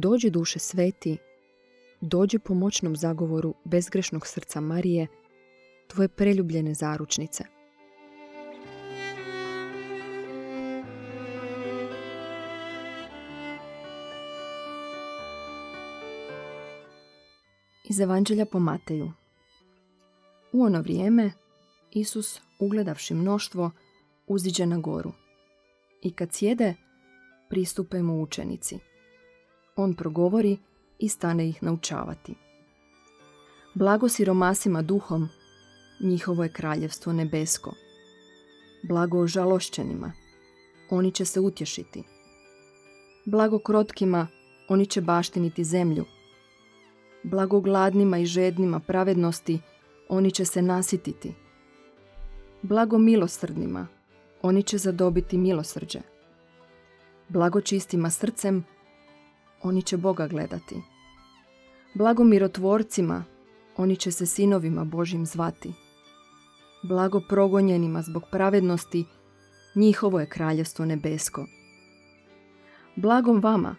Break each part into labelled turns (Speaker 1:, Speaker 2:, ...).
Speaker 1: Dođi duše sveti, dođi po moćnom zagovoru bezgrešnog srca Marije, tvoje preljubljene zaručnice. Iz Evanđelja po Mateju. U ono vrijeme Isus, ugledavši mnoštvo, uziđe na goru. I kad sjede, pristupe mu učenici. On progovori i stane ih naučavati. Blago siromasima duhom, njihovo je kraljevstvo nebesko. Blago ožalošćenima, oni će se utješiti. Blago krotkima, oni će baštiniti zemlju. Blago gladnima i žednima pravednosti, oni će se nasititi. Blago milosrdnima, oni će zadobiti milosrđe. Blago čistima srcem, oni će Boga gledati. Blago mirotvorcima, oni će se sinovima Božjim zvati. Blago progonjenima zbog pravednosti, njihovo je kraljevstvo nebesko. Blagom vama,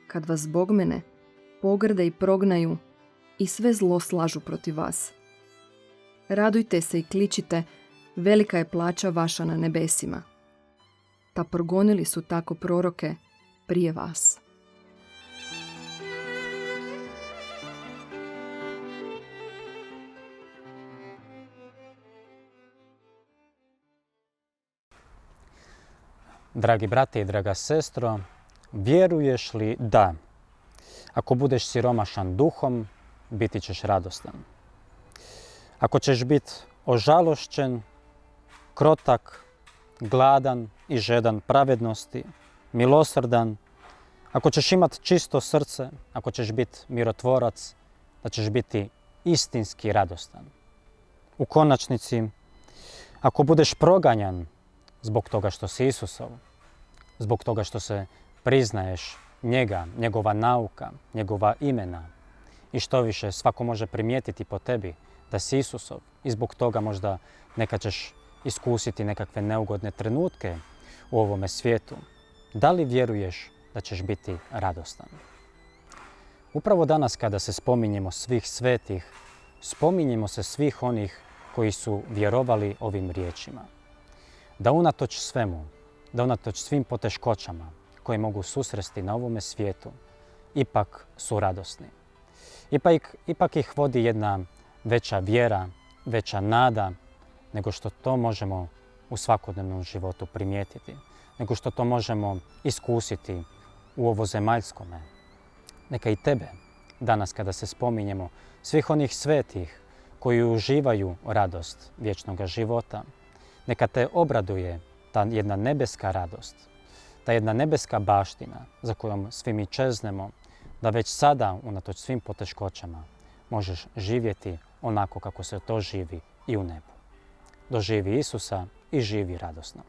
Speaker 1: kad vas zbog mene pogrde i prognaju i sve zlo slažu protiv vas. Radujte se i kličite, velika je plaća vaša na nebesima. Ta progonili su tako proroke prije vas.
Speaker 2: Dragi brate i draga sestro, vjeruješ li da ako budeš siromašan duhom, biti ćeš radostan? Ako ćeš biti ožalošćen, krotak, gladan i žedan pravednosti, milosrdan, ako ćeš imati čisto srce, ako ćeš biti mirotvorac, da ćeš biti istinski radostan. U konačnici, ako budeš proganjan zbog toga što si Isusov, zbog toga što se priznaješ njega, njegova nauka, njegova imena i što više svako može primijetiti po tebi da si Isusov i zbog toga možda nekad ćeš iskusiti nekakve neugodne trenutke u ovome svijetu. Da li vjeruješ da ćeš biti radostan? Upravo danas kada se spominjemo svih svetih, spominjemo se svih onih koji su vjerovali ovim riječima. Da unatoč svemu, da unatoč svim poteškoćama koje mogu susresti na ovome svijetu, ipak su radosni. Ipak ih vodi jedna veća vjera, veća nada, nego što to možemo u svakodnevnom životu primijetiti, nego što to možemo iskusiti u ovozemaljskome. Neka i tebe, danas kada se spominjemo svih onih svetih koji uživaju radost vječnog života, neka te obraduje ta jedna nebeska radost, ta jedna nebeska baština za kojom svi mi čeznemo, da već sada, unatoč svim poteškoćama, možeš živjeti onako kako se to živi i u nebu. Doživi Isusa i živi radosno.